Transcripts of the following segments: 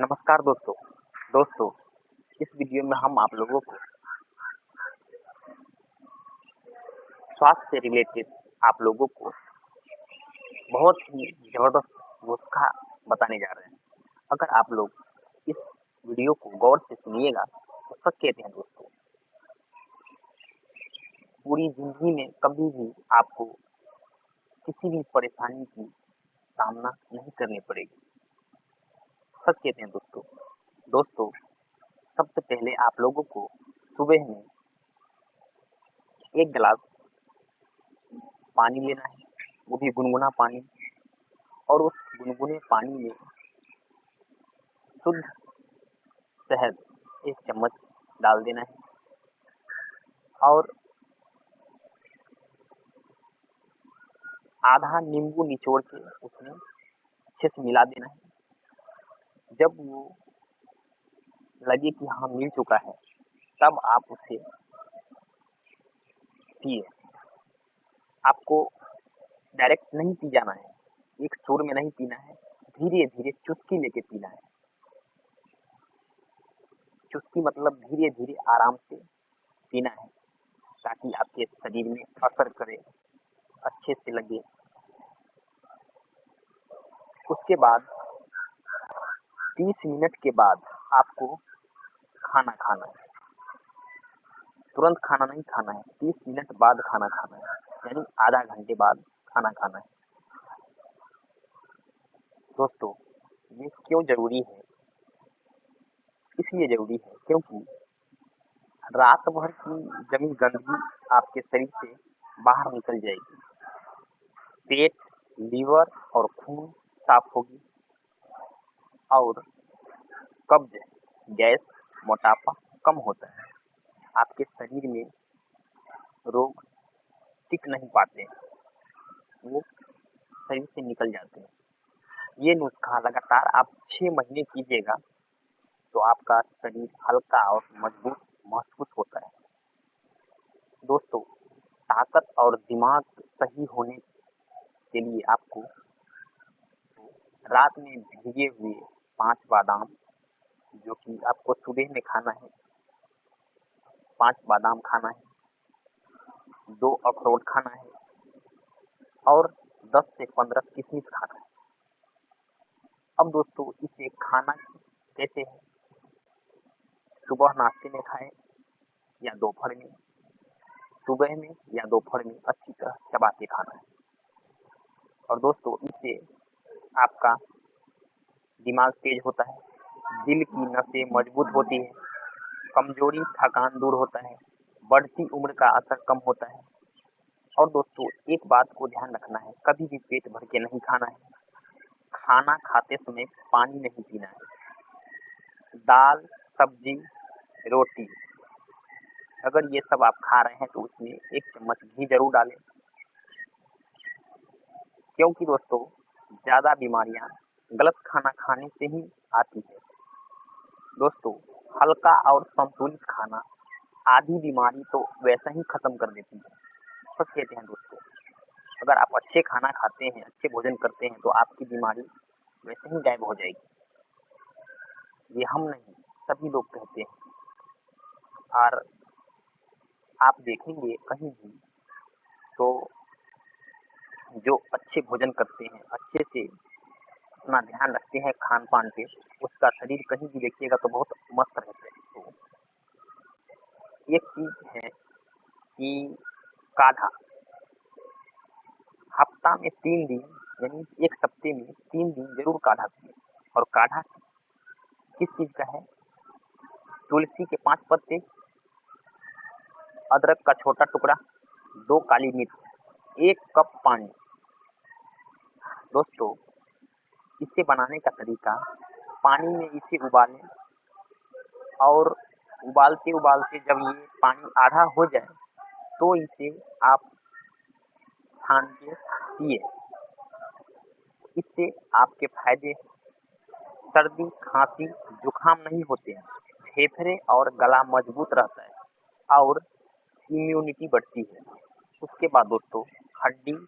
नमस्कार दोस्तों इस वीडियो में हम आप लोगों को स्वास्थ्य से रिलेटेड आप लोगों को बहुत ही ज़बरदस्त नुस्खा बताने जा रहे हैं। अगर आप लोग इस वीडियो को गौर से सुनिएगा तो सच कहते हैं दोस्तों, पूरी ज़िंदगी में कभी भी आपको किसी भी परेशानी की सामना नहीं करनी पड़ेगी। सच कहते हैं दोस्तों सबसे पहले आप लोगों को सुबह में 1 गिलास पानी लेना है, वो भी गुनगुना पानी, और उस गुनगुने पानी में शुद्ध शहद 1 चम्मच डाल देना है और आधा नींबू निचोड़ के उसमें अच्छे से मिला देना है। जब वो लगे कि हाँ मिल चुका है, तब आप उसे पिए। आपको डायरेक्ट नहीं पी जाना है, एक सुर में नहीं पीना है, धीरे धीरे चुस्की लेके पीना है। चुस्की मतलब धीरे धीरे आराम से पीना है, ताकि आपके शरीर में असर करे, अच्छे से लगे। उसके बाद 30 मिनट के बाद आपको खाना खाना है। तुरंत खाना नहीं खाना है, 30 मिनट बाद खाना खाना है, यानी आधा घंटे बाद खाना खाना है। दोस्तों ये क्यों जरूरी है? इसलिए जरूरी है क्योंकि रात भर की जमी गंदगी आपके शरीर से बाहर निकल जाएगी। पेट, लीवर और खून साफ होगी और कब्ज, गैस, मोटापा कम होता है। आपके शरीर में रोग टिक नहीं पाते, वो शरीर से निकल जाते हैं। ये नुस्खा लगातार आप 6 महीने कीजिएगा तो आपका शरीर हल्का और मजबूत महसूस होता है। दोस्तों ताकत और दिमाग सही होने के लिए आपको रात में भीगे हुए 5 बादाम, जो कि आपको सुबह में खाना है, 5 बादाम खाना है, 2 अखरोट खाना है और 10 से 15 किशमिश खाना है। अब दोस्तों इसे खाना कैसे है? सुबह नाश्ते में खाएं या दोपहर में, सुबह में या दोपहर में अच्छी तरह चबा के खाना है। और दोस्तों इससे आपका दिमाग तेज होता है, दिल की नसें मजबूत होती है, कमजोरी थकान दूर होता है, बढ़ती उम्र का असर कम होता है। और दोस्तों एक बात को ध्यान रखना है, कभी भी पेट भर के नहीं खाना है। खाना खाते समय पानी नहीं पीना है। दाल, सब्जी, रोटी, अगर ये सब आप खा रहे हैं तो उसमें 1 चम्मच घी जरूर डालें, क्योंकि दोस्तों ज़्यादा बीमारियां गलत खाना खाने से ही आती है। दोस्तों हल्का और संतुलित खाना आधी बीमारी तो वैसा ही खत्म कर देती है। सच कहते हैं दोस्तों, अगर आप अच्छे खाना खाते हैं, अच्छे भोजन करते हैं तो आपकी बीमारी वैसे ही गायब हो जाएगी। ये हम नहीं, सभी लोग कहते हैं। और आप देखेंगे कहीं भी तो जो अच्छे भोजन करते हैं, अच्छे से अपना ध्यान रखते हैं खान पान पे, उसका शरीर कहीं भी देखिएगा तो बहुत मस्त रहता है। तो एक चीज है कि काढ़ा हफ्ता में 3 दिन, यानी 1 हफ्ते में 3 दिन जरूर काढ़ा पिए। और काढ़ा किस चीज का है? तुलसी के 5 पत्ते, अदरक का छोटा टुकड़ा, 2 काली मिर्च, 1 कप पानी। दोस्तों इसे बनाने का तरीका, पानी में इसे उबालें और उबालते उबालते जब ये पानी आधा हो जाए तो इसे आप छान के पिए। इससे आपके फायदे, सर्दी, खांसी, जुकाम नहीं होते हैं, फेफड़े और गला मजबूत रहता है और इम्यूनिटी बढ़ती है। उसके बाद दोस्तों हड्डी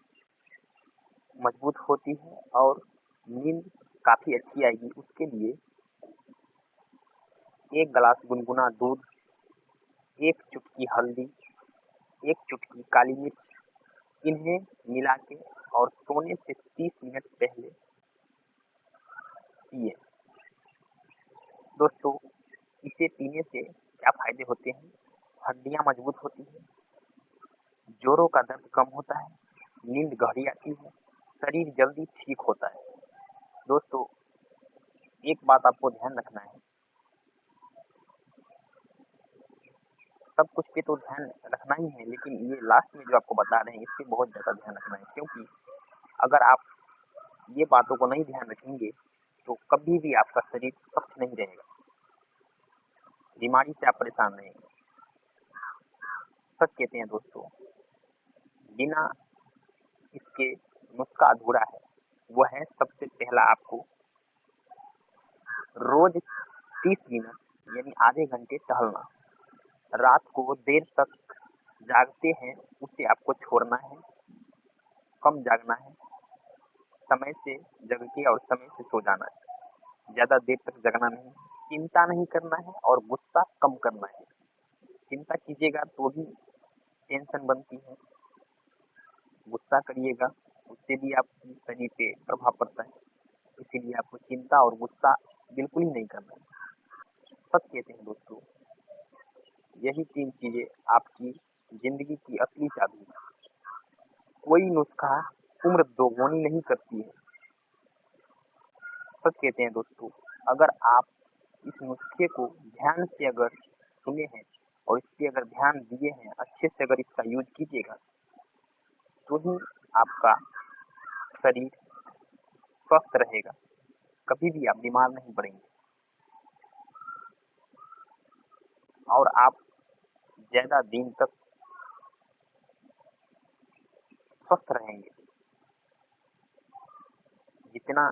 मजबूत होती है और नींद काफ़ी अच्छी आएगी। उसके लिए 1 गिलास गुनगुना दूध, 1 चुटकी हल्दी, 1 चुटकी काली मिर्च, इन्हें मिला के और सोने से 30 मिनट पहले पिए। दोस्तों, इसे पीने से क्या फायदे होते हैं? हड्डियां मजबूत होती है, जोड़ों का दर्द कम होता है, नींद गहरी आती है, शरीर जल्दी ठीक होता है। दोस्तों, एक बात आपको ध्यान रखना है, सब कुछ पे तो ध्यान रखना ही है, लेकिन ये लास्ट में जो आपको बता रहे हैं इस पे बहुत ज़्यादा ध्यान रखना है, क्योंकि अगर आप ये बातों को नहीं ध्यान रखेंगे तो कभी भी आपका शरीर स्वस्थ नहीं रहेगा, बीमारी से आप परेशान रहेंगे। सच कहते हैं दोस्तों, बिना इसके नुस्खा अधूरा है। वो है सबसे पहला आपको रोज 30 मिनट यानी आधे घंटे टहलना। रात को देर तक जागते हैं उसे आपको छोड़ना है, कम जागना है, समय से जग के और समय से सो जाना है, ज़्यादा देर तक जगना नहीं, चिंता नहीं करना है और गुस्सा कम करना है। चिंता कीजिएगा तो भी टेंशन बनती है, गुस्सा करिएगा उससे भी आपके शरीर पे प्रभाव पड़ता है, इसीलिए आपको चिंता और गुस्सा बिल्कुल ही नहीं करना है। सच कहते हैं दोस्तों, यही 3 चीज़ें आपकी ज़िंदगी की असली चाबी है। कोई नुस्खा उम्र दोगुनी नहीं करती है। सच कहते हैं दोस्तों, अगर आप इस नुस्खे को ध्यान से अगर सुने हैं और इस पे अगर ध्यान दिए हैं, अच्छे से अगर इसका यूज़ कीजिएगा, तो ही आपका शरीर स्वस्थ रहेगा, कभी भी आप बीमार नहीं पड़ेंगे और आप ज़्यादा दिन तक स्वस्थ रहेंगे। जितना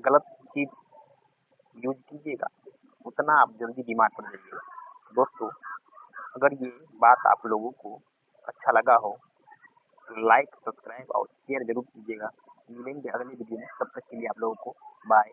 गलत चीज़ यूज़ कीजिएगा, उतना आप जल्दी बीमार पड़ जाइएगा। दोस्तों, अगर ये बात आप लोगों को अच्छा लगा हो तो लाइक, सब्सक्राइब और शेयर ज़रूर कीजिएगा। मिलेंगे अगले वीडियो में, तब तक के लिए आप लोगों को बाय।